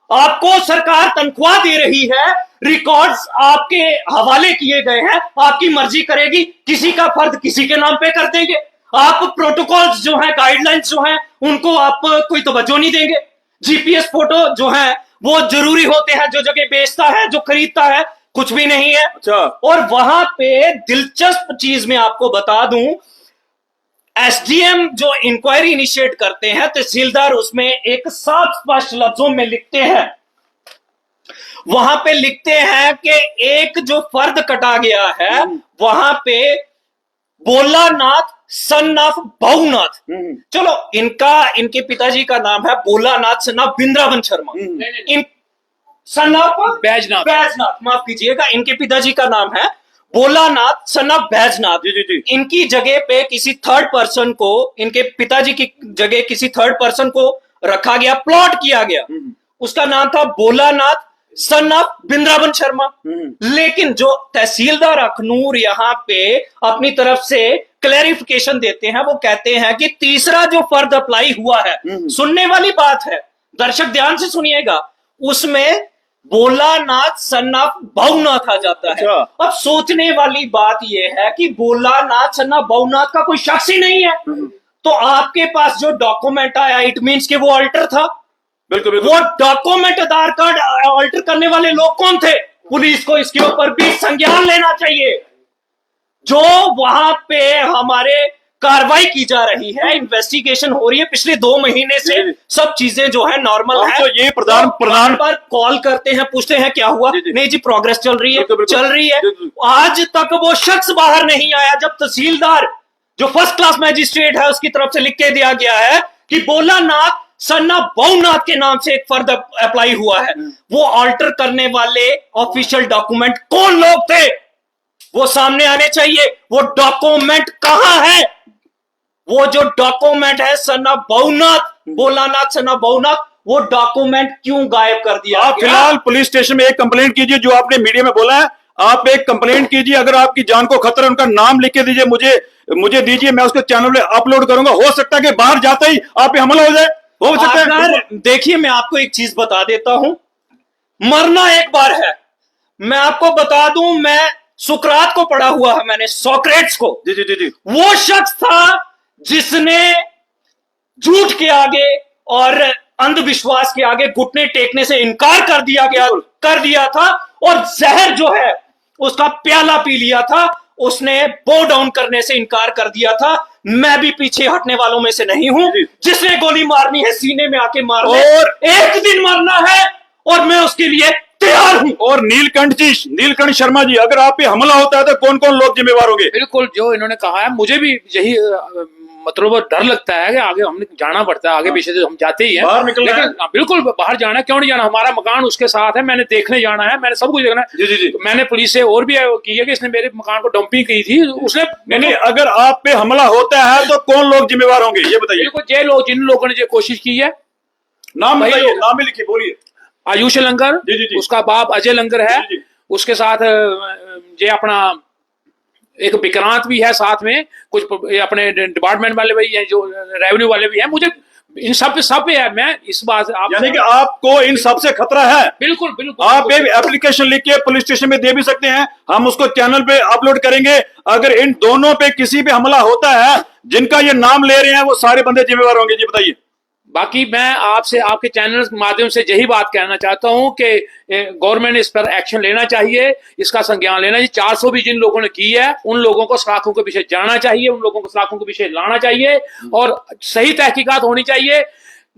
आपको सरकार तनख्वाह दे रही है, रिकॉर्ड्स आपके हवाले किए गए हैं, आपकी मर्जी करेगी किसी का फर्द किसी के नाम पे कर देंगे। आप प्रोटोकॉल्स जो हैं, गाइडलाइंस जो हैं, उनको आप कोई तवज्जो नहीं देंगे। जीपीएस फोटो जो है वो जरूरी होते हैं, जो जगह बेचता है, जो खरीदता है, कुछ भी नहीं है। अच्छा। और वहां पे दिलचस्प चीज मैं आपको बता दूं, एसडीएम जो इंक्वायरी इनिशिएट करते हैं, तहसीलदार उसमें एक साफ स्पष्ट लफ्जों में लिखते हैं, वहां पे लिखते हैं कि एक जो फर्द कटा गया है वहां पे बोलानाथ सन ऑफ बहुनाथ, चलो इनके पिताजी का नाम है बोलानाथ सन ऑफ बिंद्रावन शर्मा, इन सन ऑफ बैजनाथ, माफ कीजिएगा, इनके पिताजी का नाम है बोलानाथ सन ऑफ बैजनाथ। इनकी जगह पे किसी थर्ड पर्सन को, इनके पिताजी की जगह किसी थर्ड पर्सन को रखा गया, प्लॉट किया गया, उसका नाम था बोलानाथ सन ऑफ बिंद्रावन शर्मा। लेकिन जो तहसीलदार अखनूर यहाँ पे अपनी तरफ से क्लैरिफिकेशन देते हैं, वो कहते हैं कि तीसरा जो फर्द अप्लाई हुआ है, सुनने वाली बात है, दर्शक ध्यान से सुनिएगा, उसमें भोलानाथ सन ऑफ भवनाथ आ जाता है। अच्छा। अब सोचने वाली बात यह है कि भोलानाथ सन ऑफ भवनाथ का कोई शख्स ही नहीं है, तो आपके पास जो डॉक्यूमेंट आया इट मीन्स कि वो अल्टर था। बिल्कुल वो डॉक्यूमेंट आधार कार्ड अल्टर करने वाले लोग कौन थे? पुलिस को इसके ऊपर भी संज्ञान लेना चाहिए। जो वहां पे हमारे कार्रवाई की जा रही है, इन्वेस्टिगेशन हो रही है पिछले 2 महीने से, सब चीजें जो है नॉर्मल है। तो ये प्रधान पर कॉल करते हैं, पूछते हैं क्या हुआ, नहीं जी प्रोग्रेस चल रही है, चल रही है। आज तक वो शख्स बाहर नहीं आया जब तहसीलदार जो फर्स्ट क्लास मैजिस्ट्रेट है उसकी तरफ से लिख के दिया गया है कि भोलानाथ सन्ना भवनाथ के नाम से एक फर्द अप्लाई हुआ है। वो ऑल्टर करने वाले ऑफिशियल डॉक्यूमेंट कौन लोग थे, वो सामने आने चाहिए। वो डॉक्यूमेंट कहां है? वो जो डॉक्यूमेंट है सन्ना भवनाथ, भोलानाथ सन्ना भवनाथ, वो डॉक्यूमेंट क्यों गायब कर दिया? आप फिलहाल पुलिस स्टेशन में एक कंप्लेंट कीजिए, जो आपने मीडिया में बोला है, आप एक कंप्लेंट कीजिए। अगर आपकी जान को खतरा है, उनका नाम लिख के दीजिए, मुझे दीजिए, मैं उसके चैनल पे अपलोड करूंगा। हो सकता है कि बाहर जाते ही आप पे हमला हो जाए, हो सकता है। देखिए मैं आपको एक चीज बता देता हूं, मरना एक बार है। मैं आपको बता दूं, मैं सुकरात को पढ़ा हुआ है, मैंने सोक्रेट्स को। जी जी जी जी। वो शख्स था जिसने झूठ के आगे और अंधविश्वास के आगे घुटने टेकने से इनकार कर दिया था, और जहर जो है उसका प्याला पी लिया था। उसने बो डाउन करने से इनकार कर दिया था। मैं भी पीछे हटने वालों में से नहीं हूं। जिसने गोली मारनी है सीने में आके मार ले, और एक दिन मरना है और मैं उसके लिए तैयार हूं। और नीलकंठ शर्मा जी, अगर आप पे हमला होता है तो कौन कौन लोग जिम्मेवार होंगे? बिल्कुल जो इन्होंने कहा है, मुझे भी यही मतलब डर लगता है कि आगे हमने जाना पड़ता है, आगे पीछे से हम जाते ही हैं, बाहर निकलना लेकिन बिल्कुल बाहर जाना है, क्यों नहीं जाना? हमारा मकान उसके साथ है, मैंने देखने जाना है, मैंने सब कुछ देखना है। जी जी जी। मैंने पुलिस से और भी की है कि इसने मेरे मकान को डंपिंग की थी, उसने नहीं, अगर आप पे हमला होता है तो कौन लोग जिम्मेवार होंगे, ये बताइए। बिल्कुल जिन लोगों ने ये कोशिश की है, नाम बताइए, नाम ही लिखिए, बोलिए। आयुष लंगर, जी जी जी। उसका बाप अजय लंगर है, जी जी। उसके साथ ये अपना एक विक्रांत भी है साथ में, कुछ अपने डिपार्टमेंट वाले भी हैं, जो रेवेन्यू वाले भी हैं। मुझे इन सब पे है। मैं इस बात आप, यानी कि आपको इन सब से खतरा है? बिल्कुल बिल्कुल। आप एक एप्लीकेशन लिख के पुलिस स्टेशन में दे भी सकते हैं, हम उसको चैनल पे अपलोड करेंगे। अगर इन दोनों पे किसी पे हमला होता है, जिनका ये नाम ले रहे हैं, वो सारे बंदे जिम्मेवार होंगे, जी बताइए। बाकी मैं आपसे आपके चैनल के माध्यम से यही बात कहना चाहता हूं कि गवर्नमेंट इस पर एक्शन लेना चाहिए, इसका संज्ञान लेना चाहिए। 400 भी जिन लोगों ने की है, उन लोगों को सलाखों के पीछे जाना चाहिए, उन लोगों को सलाखों के पीछे लाना चाहिए, और सही तहकीकात होनी चाहिए।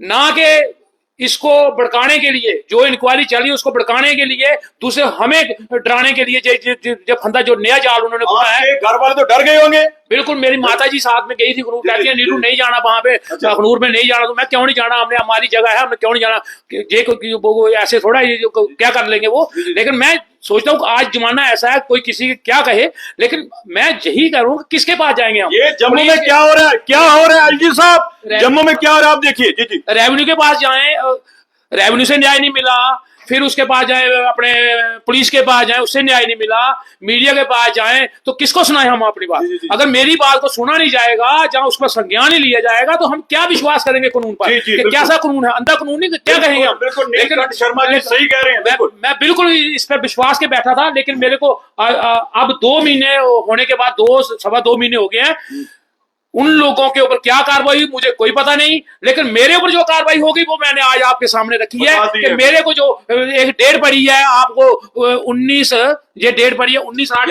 ना कि इसको भड़काने के लिए, जो इंक्वायरी चली उसको भड़काने के लिए, दूसरे हमें डराने के लिए जो फंदा, जो नया जाल उन्होंने बुना है। घर वाले तो डर गए होंगे। बिल्कुल, मेरी माता जी साथ में गई थी, कहती है नीलू नहीं जाना वहां पे, अखनूर में नहीं जाना। तो मैं क्यों नहीं जाना, हमने हमारी जगह है, हमने क्यों नहीं जाना? ये ऐसे थोड़ा क्या कर लेंगे वो। लेकिन मैं सोचता हूँ आज जमाना ऐसा है, कोई किसी के क्या कहे, लेकिन मैं यही करूँ किसके पास जाएंगे हम? ये जम्मू में क्या हो रहा है, क्या हो रहा है एलजी साहब, जम्मू में क्या हो रहा है आप देखिए। जी जी। रेवेन्यू के पास जाएं, रेवेन्यू से न्याय नहीं मिला, फिर उसके पास जाए अपने पुलिस के पास जाए, उससे न्याय नहीं मिला, मीडिया के पास जाएं, तो किसको सुनाए हम अपनी बात? अगर मेरी बात को सुना नहीं जाएगा, जहां उसका संज्ञान नहीं लिया जाएगा, तो हम क्या विश्वास करेंगे कानून पर? कैसा कानून है, अंधा कानून नहीं, क्या कहेंगे हम? लेकिन शर्मा जी सही कह रहे हैं। मैं बिल्कुल इस पर विश्वास के बैठा था, लेकिन मेरे को अब 2 महीने होने के बाद, 2-2.25 महीने हो गए हैं, उन लोगों के ऊपर क्या कार्रवाई हुई मुझे कोई पता नहीं, लेकिन मेरे ऊपर जो कार्रवाई होगी वो मैंने आज आपके सामने रखी है कि मेरे को जो एक डेट पड़ी है, आपको 19 ये डेट पड़ी है 19/8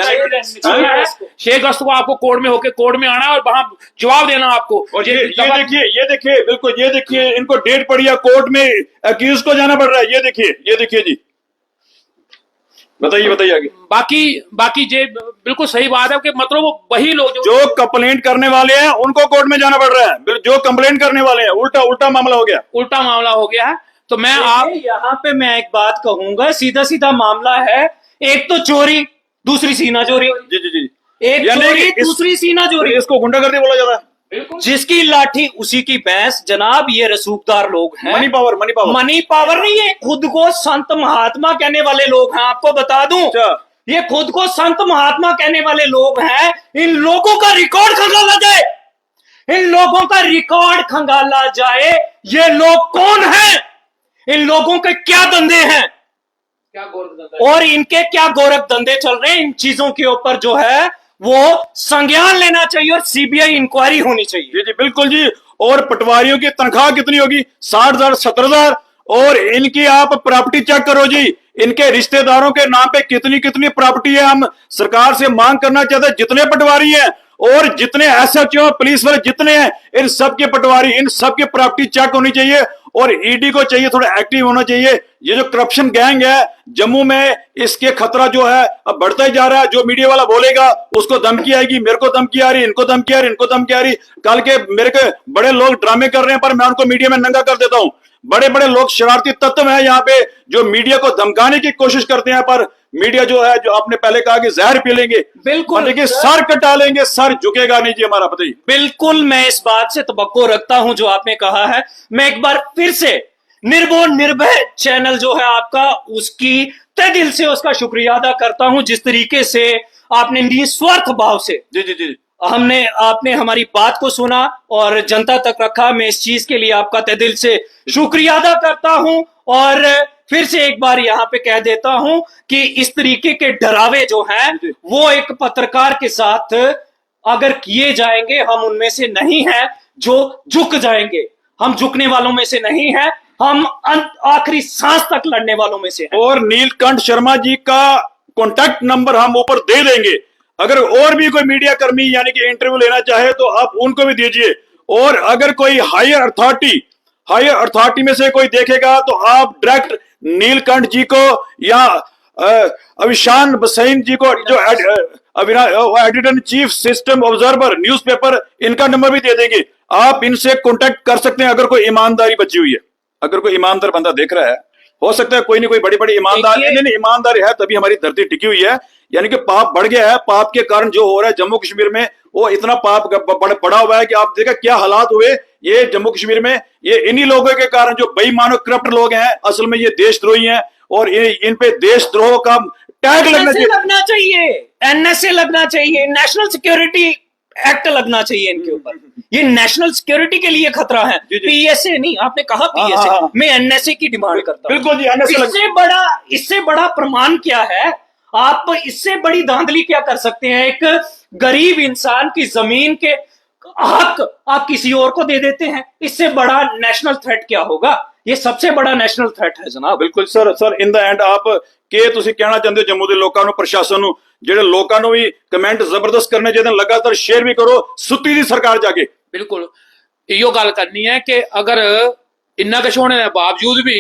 6 अगस्त को आपको कोर्ट में होके कोर्ट में आना और वहां जवाब देना आपको। और ये देखिए बिल्कुल, ये देखिए इनको डेट पड़ी है कोर्ट में, अक्यूज को जाना पड़ रहा है। ये देखिए जी, बताइए आगे। बाकी ये बिल्कुल सही बात है कि मतलब वो वही लोग जो कंप्लेंट करने वाले हैं उनको कोर्ट में जाना पड़ रहा है, जो कंप्लेंट करने वाले हैं उल्टा मामला हो गया है। तो मैं यहाँ पे मैं एक बात कहूंगा, सीधा मामला है, एक तो चोरी, दूसरी सीना चोरी। जी। एक चोरी, दूसरी सीना चोरी। इसको गुंडागर्दी बोला जाता है। जिसकी लाठी उसी की भैंस। जनाब ये रसूखदार लोग हैं। मनी पावर नहीं है, खुद को संत महात्मा कहने वाले लोग हैं। आपको बता दूं, ये खुद को संत महात्मा कहने वाले लोग हैं। इन लोगों का रिकॉर्ड खंगाला जाए, ये लोग कौन हैं? इन लोगों के क्या धंधे हैं क्या गौरव और इनके क्या गोरख धंधे चल रहे हैं, इन चीजों के ऊपर जो है वो संज्ञान लेना चाहिए और सीबीआई इंक्वायरी होनी चाहिए। जी जी बिल्कुल जी। और पटवारियों की तनख्वाह कितनी होगी? 60,000 70,000। और इनकी आप प्रॉपर्टी चेक करो जी, इनके रिश्तेदारों के नाम पे कितनी कितनी प्रॉपर्टी है। हम सरकार से मांग करना चाहते हैं जितने पटवारी हैं और जितने एसएचओ पुलिस वाले जितने हैं, इन सब के पटवारी, इन सब की प्रॉपर्टी चेक होनी चाहिए। और ईडी को चाहिए थोड़ा एक्टिव होना चाहिए। ये जो करप्शन गैंग है जम्मू में, इसके खतरा जो है अब बढ़ता ही जा रहा है। जो मीडिया वाला बोलेगा उसको धमकी आएगी, मेरे को धमकी आ रही, इनको धमकी आ रही, इनको धमकी आ रही। कल के मेरे के बड़े लोग ड्रामे कर रहे हैं पर मैं उनको मीडिया में नंगा कर देता हूं। बड़े बड़े लोग शरारती तत्व हैं यहाँ पे जो मीडिया को धमकाने की कोशिश करते हैं, पर मीडिया जो है, जो आपने पहले कहा कि जहर पी लेंगे, बिल्कुल देखिए सर कटा लेंगे, सर झुकेगा नहीं जी हमारा। बताइए। बिल्कुल, मैं इस बात से तवक्को रखता हूं जो आपने कहा है। मैं एक बार फिर से निर्भो निर्भय चैनल जो है आपका, उसकी तहे दिल से उसका शुक्रिया अदा करता हूं। जिस तरीके से आपने निस्वार्थ भाव से जी जी जी आपने हमारी बात को सुना और जनता तक रखा, मैं इस चीज के लिए आपका तहे दिल से शुक्रिया अदा करता हूं। और फिर से एक बार यहां पे कह देता हूं कि इस तरीके के डरावे जो हैं वो एक पत्रकार के साथ अगर किए जाएंगे, हम उनमें से नहीं हैं जो झुक जाएंगे। हम झुकने वालों में से नहीं हैं, हम आखिरी सांस तक लड़ने वालों में से हैं। और नीलकंठ शर्मा जी का कॉन्टैक्ट नंबर हम ऊपर दे देंगे। अगर और भी कोई मीडिया कर्मी यानी कि इंटरव्यू लेना चाहे तो आप उनको भी दीजिए। और अगर कोई हायर अथॉरिटी में से कोई देखेगा तो आप डायरेक्ट नीलकंठ जी को या अविशान बसैन जी को, जो editor in chief system observer newspaper, इनका नंबर भी दे देंगे। आप इनसे कॉन्टेक्ट कर सकते हैं अगर कोई ईमानदारी बची हुई है, अगर कोई ईमानदार बंदा देख रहा है। हो सकता है कोई नहीं कोई बड़ी बड़ी ईमानदारी है तभी हमारी धरती टिकी हुई है। यानी कि पाप बढ़ गया है, पाप के कारण जो हो रहा है जम्मू कश्मीर में, वो इतना पाप बढ़ा हुआ है कि आप देखा क्या हालात हुए ये जम्मू कश्मीर में। ये इन्हीं लोगों के कारण, जो बेईमानों करप्ट लोग हैं, असल में ये देशद्रोही हैं। और इन पे देशद्रोह का टैग लगना चाहिए, एनएसए लगना चाहिए, नेशनल सिक्योरिटी एक्ट लगना चाहिए इनके ऊपर। ये नेशनल सिक्योरिटी के लिए खतरा है। पीएसए नहीं, आपने कहा पीएसए, मैं एनएसए की डिमांड करता हूं। बिल्कुल जी, एनएसए इससे बड़ा प्रमाण क्या है? आप इससे बड़ी धांधली क्या कर सकते हैं? एक गरीब इंसान की जमीन के हक आप किसी और को दे देते हैं। इससे बड़ा नेशनल थ्रेट क्या होगा? ये सबसे बड़ा नेशनल थ्रेट है जनाब। बिल्कुल सर इन द एंड आप के ਤੁਸੀਂ ਕਹਿਣਾ ਚਾਹੁੰਦੇ ਹੋ ਜੰਮੂ ਦੇ ਲੋਕਾਂ ਨੂੰ, ਪ੍ਰਸ਼ਾਸਨ ਨੂੰ, ਜਿਹੜੇ ਲੋਕਾਂ ਨੂੰ ਵੀ ਕਮੈਂਟ ਜ਼ਬਰਦਸਤ ਕਰਨੇ ਚਾਹੀਦੇ, लगातार शेयर भी करो, सुत्ती दी सरकार जाके। बिल्कुल इहो गल करनी है कि अगर इन्ना कुछ होने के बावजूद भी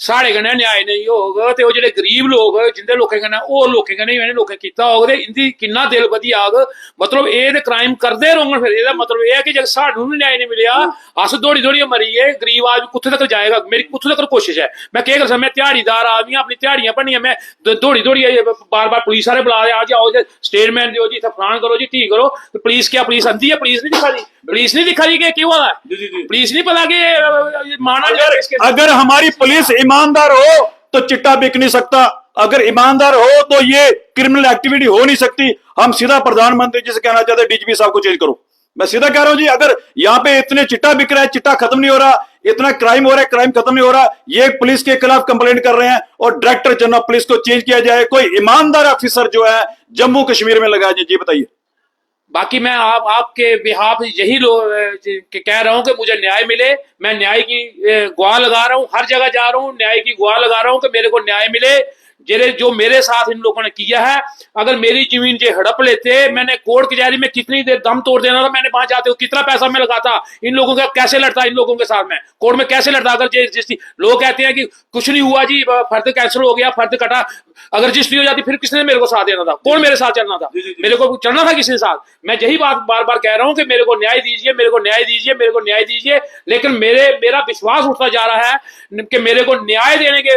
साढ़े कन्नै न्याय नहीं होग ते ओह जेह्ड़े गरीब लोग जिंदे लोकें कन्नै ओह लोकें कन्नै इन्हें लोकें कीता होग ते इंदी किन्ना दिल बधी आग। मतलब एह ते क्राइम करदे रौह्ङन। फिर एह्दा मतलब एह है कि जे सानूं न्याय नहीं मिलेआ, अस दौड़ी दौड़ी मरीए, गरीब आदमी कुत्थे तक जाएगा? मेरी कुत्थे तक कोशिश है, मैं केह् कर सकदा? मैं ध्याड़ीदार आदमी, अपनी ध्याड़ियां भन्नियां, मैं दौड़ी दौड़ी बार बार पुलिस वाले बुला रहे, आज आओ जी स्टेटमेंट दिओ जी, इत्थे फलान करो जी, ढी करो। पुलिस क्या पुलिस आंदी है? पुलिस नहीं दिखा रही, पुलिस नहीं दिखा रही कि क्यों आ रहा है? पुलिस नहीं पता कि माना अगर हमारी पुलिस ईमानदार हो तो चिट्टा बिक नहीं सकता, अगर ईमानदार हो तो ये क्रिमिनल एक्टिविटी हो नहीं सकती। हम सीधा प्रधानमंत्री जी से कहना चाहते हैं डीजीपी साहब को चेंज करो। मैं सीधा कह रहा हूं जी, अगर यहाँ पे इतने चिट्टा बिक रहा है, चिट्टा खत्म नहीं हो रहा, इतना क्राइम हो रहा है, क्राइम खत्म नहीं हो रहा, ये पुलिस के खिलाफ कंप्लेंट कर रहे हैं और डायरेक्टर जनरल पुलिस को चेंज किया जाए, कोई ईमानदार ऑफिसर जो है जम्मू कश्मीर में लगाया जाए। जी बताइए। बाकी मैं आपके बिहाफ यही कह रहा हूं कि मुझे न्याय मिले। मैं न्याय की गुहार लगा रहा हूं, हर जगह जा रहा हूं, न्याय की गुहार लगा रहा हूं कि मेरे को न्याय मिले। जो मेरे साथ इन लोगों ने किया है, अगर मेरी जमीन जे हड़प लेते, मैंने कोर्ट कचहरी में कितनी देर दम तोड़ देना था, मैंने वहां जाते हो कितना पैसा मैं लगाता, इन लोगों का कैसे लड़ता, इन लोगों के साथ मैं कोर्ट में कैसे लड़ता। अगर रजिस्ट्री, लोग कहते हैं कि कुछ नहीं हुआ जी, फर्द कैंसिल हो गया, फर्द कटा, अगर रजिस्ट्री हो जाती फिर किसने मेरे को साथ देना था? कौन मेरे साथ चलना था? मेरे को चलना था किसके साथ? मैं यही बात बार बार कह रहा हूं कि मेरे को न्याय दीजिए, मेरे को न्याय दीजिए, मेरे को न्याय दीजिए। लेकिन मेरा विश्वास उठता जा रहा है कि मेरे को न्याय देने के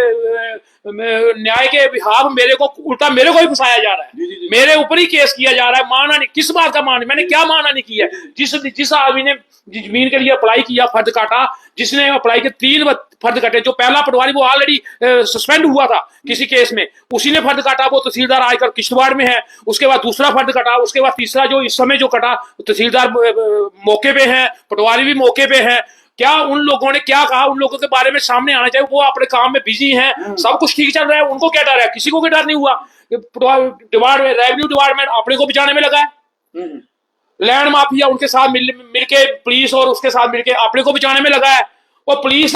न्याय के बिहाफ मेरे को उल्टा मेरे को ही फंसाया जा रहा है। मेरे ऊपर ही केस किया जा रहा है। माना नहीं, किस बात का मान, मैंने क्या माना नहीं किया? जिस आदमी ने जमीन के लिए अप्लाई किया, फर्द काटा, जिसने अप्लाई के 3 फर्द कटे, जो पहला पटवारी वो ऑलरेडी सस्पेंड हुआ था किसी केस में, उसी ने फर्द काटा, वो तहसीलदार आजकल किश्तवाड़ में है। उसके बाद दूसरा फर्द कटा, उसके बाद तीसरा जो इस समय जो कटा, तहसीलदार मौके पे है, पटवारी भी मौके पे है। क्या उन लोगों ने क्या कहा, उन लोगों के बारे में सामने आना चाहिए। वो अपने काम में बिजी हैं, सब कुछ ठीक चल रहा है, उनको क्या डर है? किसी को भी डर नहीं हुआ। रेवेन्यू डिपार्टमेंट अपने को बचाने में लगा है, लैंड माफिया उनके साथ मिलके पुलिस और उसके साथ मिलके अपने को बचाने में लगा है। और पुलिस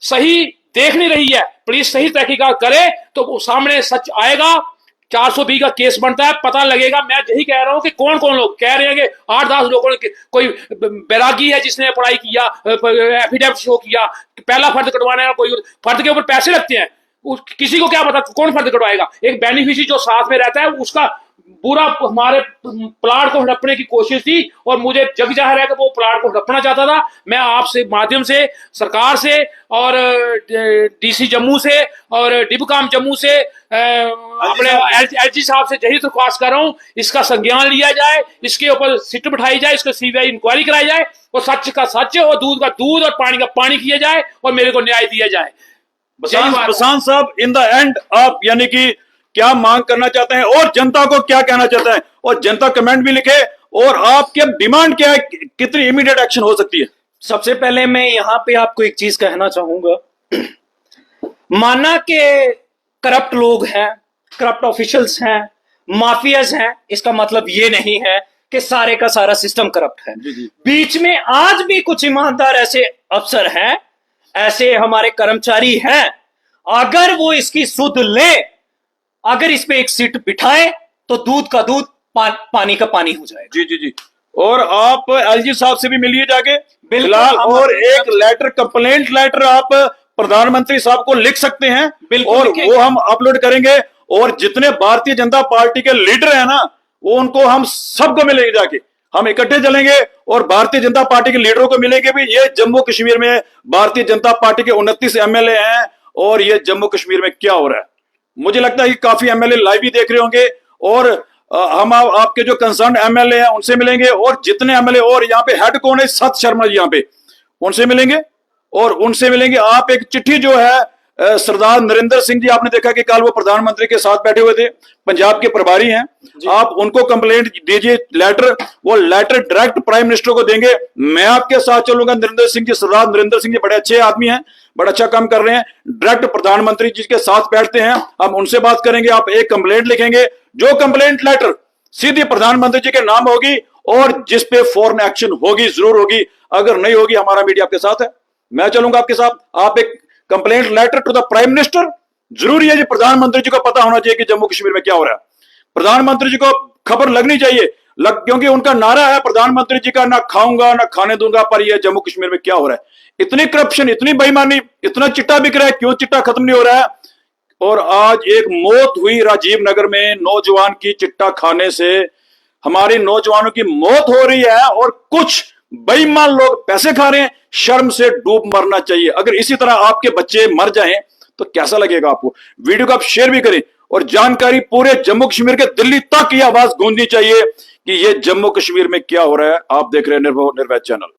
सही देख नहीं रही है, पुलिस सही तहकीकात करे तो वो सामने सच आएगा। 420 का केस बनता है, पता लगेगा। मैं यही कह रहा हूं कि कौन कौन लोग कह रहे हैं कि 8-10 लोगों ने, कोई बैरागी है जिसने पढ़ाई किया, एफिडेविट शो किया, पहला फर्द कटवाना है, कोई फर्द के ऊपर पैसे लगते हैं, किसी को क्या पता कौन फर्द कटवाएगा। एक बेनिफिशियरी जो साथ में रहता है उसका पूरा हमारे प्लाट को हड़पने की कोशिश थी और मुझे जग जाहिर है कि वो प्लाट को हड़पना चाहता था। मैं आपसे माध्यम से सरकार से और डीसी जम्मू से और डिबकाम जम्मू से अपने एलजी साहब से यही दरख्वास्त कर रहा हूं, इसका संज्ञान लिया जाए, इसके ऊपर सिट बिठाई जाए, इसको सीबीआई इंक्वायरी कराई जाए और सच का सच और दूध का दूध और पानी का पानी किया जाए और मेरे को न्याय दिया जाए। बसान साहब, इन द एंड आप यानी कि क्या मांग करना चाहते हैं और जनता को क्या कहना चाहते हैं, और जनता कमेंट भी लिखे, और आपके डिमांड क्या है, कितनी इमीडिएट एक्शन हो सकती है? सबसे पहले मैं यहां पे आपको एक चीज कहना चाहूंगा। माना के करप्ट लोग हैं, करप्ट ऑफिशियल्स हैं, माफियाज हैं, इसका मतलब ये नहीं है कि सारे का सारा सिस्टम करप्ट है। बीच में आज भी कुछ ईमानदार ऐसे अफसर हैं, ऐसे हमारे कर्मचारी हैं, अगर वो इसकी सुध ले, अगर इस पे एक सीट बिठाए तो दूध का दूध पानी का पानी हो जाएगा। जी जी जी। और आप एलजी साहब से भी मिलिए जाके फिलहाल, और एक लेटर, कंप्लेंट लेटर आप प्रधानमंत्री साहब को लिख सकते हैं और वो हम अपलोड करेंगे। और जितने भारतीय जनता पार्टी के लीडर हैं ना, वो उनको हम सबको मिलेंगे जाके, हम इकट्ठे चलेंगे और भारतीय जनता पार्टी के लीडरों को मिलेंगे भी। ये जम्मू कश्मीर में भारतीय जनता पार्टी के 29 एमएलए हैं और ये जम्मू कश्मीर में क्या हो रहा है। मुझे लगता है कि काफी एमएलए लाइव भी देख रहे होंगे और हम आपके जो कंसर्न एमएलए हैं उनसे मिलेंगे, और जितने एमएलए, और यहाँ पे हेड कौन है, सत शर्मा जी, यहाँ पे उनसे मिलेंगे और उनसे मिलेंगे। आप एक चिट्ठी जो है सरदार नरेंद्र सिंह जी, आपने देखा कि कल वो प्रधानमंत्री के साथ बैठे हुए थे, पंजाब के प्रभारी हैं, आप उनको कंप्लेंट दीजिए, लेटर, वो लेटर डायरेक्ट प्राइम मिनिस्टर को देंगे। मैं आपके साथ चलूंगा, नरेंद्र सिंह जी, सरदार नरेंद्र सिंह जी बड़े अच्छे आदमी हैं, बड़ा अच्छा काम कर रहे हैं, डायरेक्ट प्रधानमंत्री जी के साथ बैठते हैं, हम उनसे बात करेंगे। आप एक कंप्लेंट लिखेंगे, जो कंप्लेंट लेटर सीधी प्रधानमंत्री जी के नाम होगी और जिसपे फौरन एक्शन होगी, जरूर होगी। अगर नहीं होगी, हमारा मीडिया आपके साथ है, मैं चलूंगा आपके साथ। आप एक complaint letter to the prime minister, जरूरी है जी, प्रधानमंत्री जी को पता होना चाहिए कि जम्मू कश्मीर में क्या हो रहा है, प्रधानमंत्री जी को खबर लगनी चाहिए, क्योंकि उनका नारा है प्रधानमंत्री जी का, ना खाऊंगा ना खाने दूंगा, पर यह जम्मू कश्मीर में क्या हो रहा है। इतनी करप्शन, इतनी बेईमानी, इतना चिट्टा बिक रहा है, क्यों चिट्टा खत्म नहीं हो रहा है। और आज एक मौत हुई राजीव नगर में नौजवान की चिट्टा खाने से, हमारे नौजवानों की मौत हो रही है और कुछ बेईमान लोग पैसे खा रहे हैं। शर्म से डूब मरना चाहिए। अगर इसी तरह आपके बच्चे मर जाएं तो कैसा लगेगा आपको। वीडियो को आप शेयर भी करें और जानकारी पूरे जम्मू कश्मीर के दिल्ली तक ये आवाज गूंजनी चाहिए कि ये जम्मू कश्मीर में क्या हो रहा है। आप देख रहे हैं निर्भय चैनल।